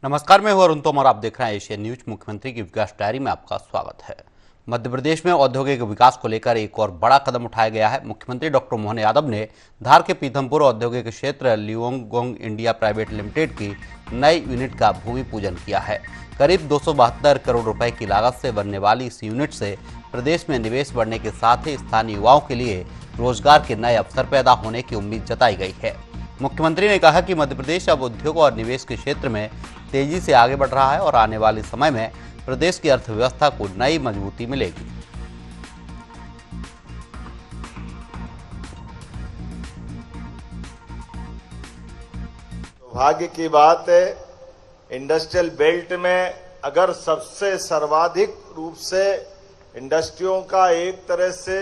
नमस्कार, मैं हूं अरुण तोमर। आप देख रहे हैं एशियन न्यूज। मुख्यमंत्री की विकास डायरी में आपका स्वागत है। मध्य प्रदेश में औद्योगिक विकास को लेकर एक और बड़ा कदम उठाया गया है। मुख्यमंत्री डॉक्टर मोहन यादव ने धार के पीथमपुर औद्योगिक क्षेत्र लियोंगगोंग इंडिया प्राइवेट लिमिटेड की नई यूनिट का भूमि पूजन किया है। करीब 272 करोड़ रुपए की लागत से बनने वाली इस यूनिट से प्रदेश में निवेश बढ़ने के साथ ही स्थानीय युवाओं के लिए रोजगार के नए अवसर पैदा होने की उम्मीद जताई गई है। मुख्यमंत्री ने कहा कि मध्य प्रदेश अब उद्योग और निवेश के क्षेत्र में तेजी से आगे बढ़ रहा है और आने वाले समय में प्रदेश की अर्थव्यवस्था को नई मजबूती मिलेगी। सौभाग्य की बात है, इंडस्ट्रियल बेल्ट में अगर सबसे सर्वाधिक रूप से इंडस्ट्रियों का एक तरह से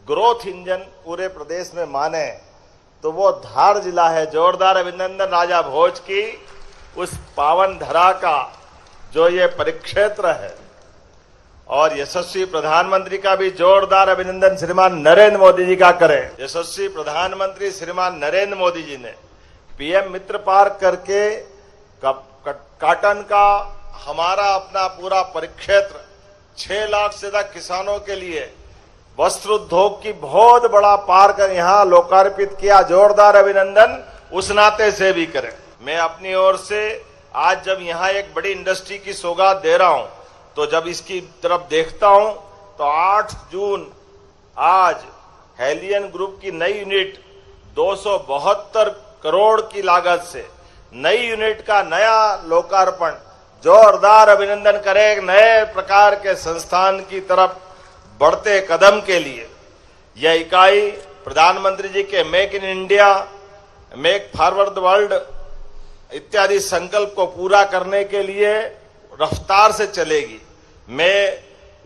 ग्रोथ इंजन पूरे प्रदेश में माने तो वो धार जिला है। जोरदार अभिनंदन राजा भोज की उस पावन धरा का जो ये परिक्षेत्र है, और यशस्वी प्रधानमंत्री का भी जोरदार अभिनंदन श्रीमान नरेंद्र मोदी जी का करें। यशस्वी प्रधानमंत्री श्रीमान नरेंद्र मोदी जी ने पीएम मित्र पार्क करके काटन का हमारा अपना पूरा परिक्षेत्र 6 लाख से ज्यादा किसानों के लिए वस्त्र उद्योग की बहुत बड़ा पार्क यहाँ लोकार्पित किया। जोरदार अभिनंदन उस नाते से भी करें। मैं अपनी ओर से आज जब यहाँ एक बड़ी इंडस्ट्री की सौगात दे रहा हूं, तो जब इसकी तरफ देखता हूं तो 8 जून आज हेलियन ग्रुप की नई यूनिट 272 करोड़ की लागत से नई यूनिट का नया लोकार्पण। जोरदार अभिनंदन करें एक नए प्रकार के संस्थान की तरफ बढ़ते कदम के लिए। यह इकाई प्रधानमंत्री जी के make in India, make forward world इत्यादि संकल्प को पूरा करने के लिए रफ्तार से चलेगी। मैं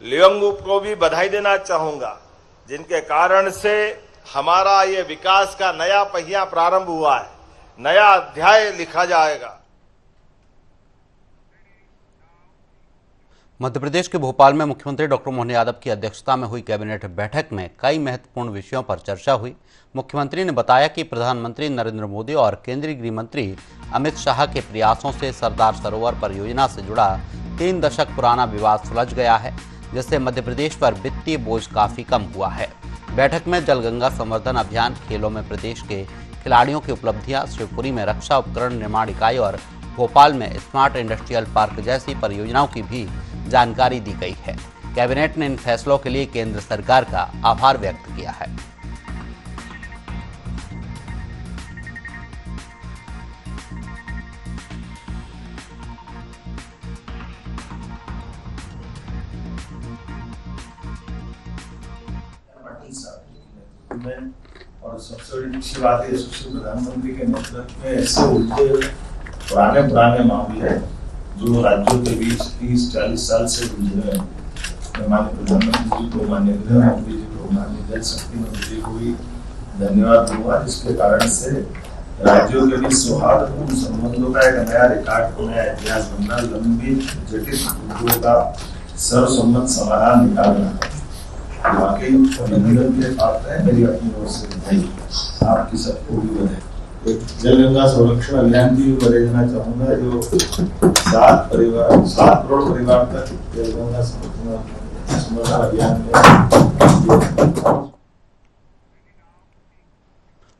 लियोंगगोंग को भी बधाई देना चाहूंगा, जिनके कारण से हमारा ये विकास का नया पहिया प्रारंभ हुआ है, नया अध्याय लिखा जाएगा। मध्य प्रदेश के भोपाल में मुख्यमंत्री डॉक्टर मोहन यादव की अध्यक्षता में हुई कैबिनेट बैठक में कई महत्वपूर्ण विषयों पर चर्चा हुई। मुख्यमंत्री ने बताया कि प्रधानमंत्री नरेंद्र मोदी और केंद्रीय गृह मंत्री अमित शाह के प्रयासों से सरदार सरोवर परियोजना से जुड़ा 3 दशक पुराना विवाद सुलझ गया है, जिससे मध्य प्रदेश पर वित्तीय बोझ काफी कम हुआ है। बैठक में जलगंगा संवर्धन अभियान, खेलों में प्रदेश के खिलाड़ियों की उपलब्धियां, शिवपुरी में रक्षा उपकरण निर्माण इकाई और भोपाल में स्मार्ट इंडस्ट्रियल पार्क जैसी परियोजनाओं की भी जानकारी दी गई है। कैबिनेट ने इन फैसलों के लिए केंद्र सरकार का आभार व्यक्त किया है। और सबसे बड़ी अच्छी बात है, यशस्वी प्रधानमंत्री के नेतृत्व में ऐसे उलझे पुराने मामले जो राज्यों के बीच 30-40 साल से उलझे हुए हैं। माननीय प्रधानमंत्री जी को, माननीय गृह मंत्री जी को, माननीय जल शक्ति मंत्री जी को भी धन्यवाद दूंगा, जिसके कारण से राज्यों के बीच सौहार्दपूर्ण संबंधों का एक नया रिकॉर्ड को नया इतिहास बनना, लंबी जटिल मुद्दों का सर्वसम्मत समाधान निकालना वाकई अभिनंदन के पात्र है। मेरी अपनी ओर से बधाई, आपकी सबको भी बधाई। जलगंगा संरक्षण अभियान की भी बधाई देना चाहूंगा, जो 7 करोड़ परिवार तक जलगंगा संरक्षण अभियान में।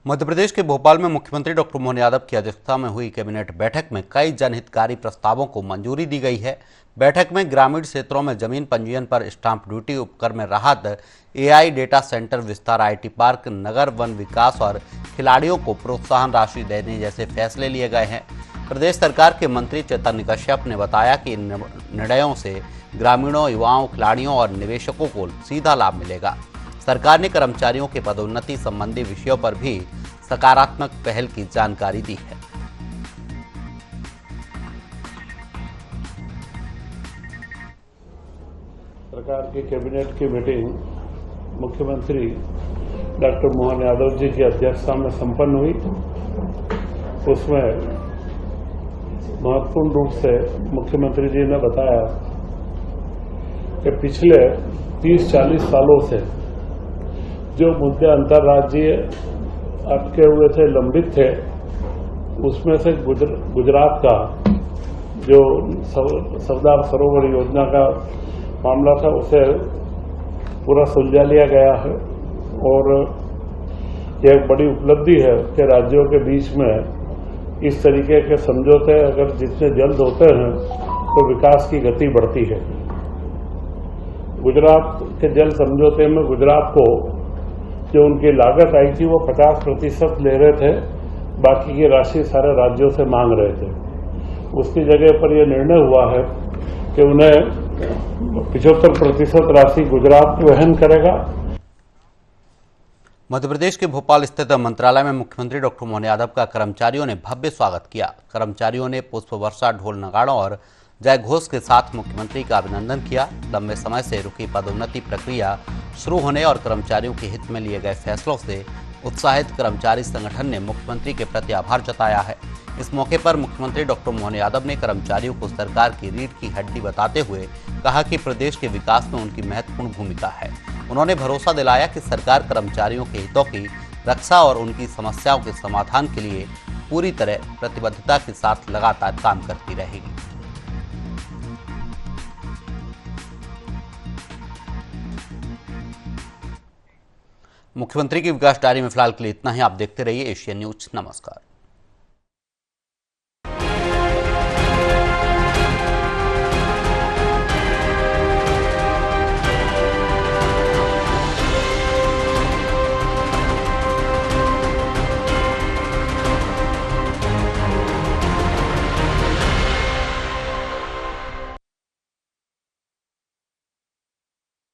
मध्य प्रदेश के भोपाल में मुख्यमंत्री डॉक्टर मोहन यादव की अध्यक्षता में हुई कैबिनेट बैठक में कई जनहितकारी प्रस्तावों को मंजूरी दी गई है। बैठक में ग्रामीण क्षेत्रों में जमीन पंजीयन पर स्टाम्प ड्यूटी, उपकर में राहत, एआई डेटा सेंटर विस्तार, आईटी पार्क, नगर वन विकास और खिलाड़ियों को प्रोत्साहन राशि देने जैसे फैसले लिए गए हैं। प्रदेश सरकार के मंत्री चैतन्य कश्यप ने बताया कि इन निर्णयों से ग्रामीणों, युवाओं, खिलाड़ियों और निवेशकों को सीधा लाभ मिलेगा। सरकार ने कर्मचारियों के पदोन्नति संबंधी विषयों पर भी सकारात्मक पहल की जानकारी दी है। सरकार की कैबिनेट की मीटिंग मुख्यमंत्री डॉक्टर मोहन यादव जी की अध्यक्षता में संपन्न हुई। उसमें महत्वपूर्ण रूप से मुख्यमंत्री जी ने बताया कि पिछले 30-40 सालों से जो मुद्दे अंतर्राज्यीय अटके हुए थे, लंबित थे, उसमें से गुजरात का जो सरदार सरोवर योजना का मामला था उसे पूरा सुलझा लिया गया है और यह एक बड़ी उपलब्धि है कि राज्यों के बीच में इस तरीके के समझौते अगर जितने जल्द होते हैं तो विकास की गति बढ़ती है। गुजरात के जल समझौते में गुजरात को जो उनकी लागत आई थी वो 50% ले रहे थे, बाकी की राशि सारे राज्यों से मांग रहे थे। उसकी जगह पर यह निर्णय हुआ है कि उन्हें 75% राशि गुजरात वहन करेगा। मध्य प्रदेश के भोपाल स्थित मंत्रालय में मुख्यमंत्री डॉक्टर मोहन यादव का कर्मचारियों ने भव्य स्वागत किया। कर्मचारियों ने पुष्प वर्षा, ढोल नगाड़ों और जय घोष के साथ मुख्यमंत्री का अभिनंदन किया। लंबे समय से रुकी पदोन्नति प्रक्रिया शुरू होने और कर्मचारियों के हित में लिए गए फैसलों से उत्साहित कर्मचारी संगठन ने मुख्यमंत्री के प्रति आभार जताया है। इस मौके पर मुख्यमंत्री डॉक्टर मोहन यादव ने कर्मचारियों को सरकार की रीढ़ की हड्डी बताते हुए कहा कि प्रदेश के विकास में उनकी महत्वपूर्ण भूमिका है। उन्होंने भरोसा दिलाया कि सरकार कर्मचारियों के हितों की रक्षा और उनकी समस्याओं के समाधान के लिए पूरी तरह प्रतिबद्धता के साथ लगातार काम करती रहेगी। मुख्यमंत्री की विकास डायरी में फिलहाल के लिए इतना ही। आप देखते रहिए एशियन न्यूज। नमस्कार।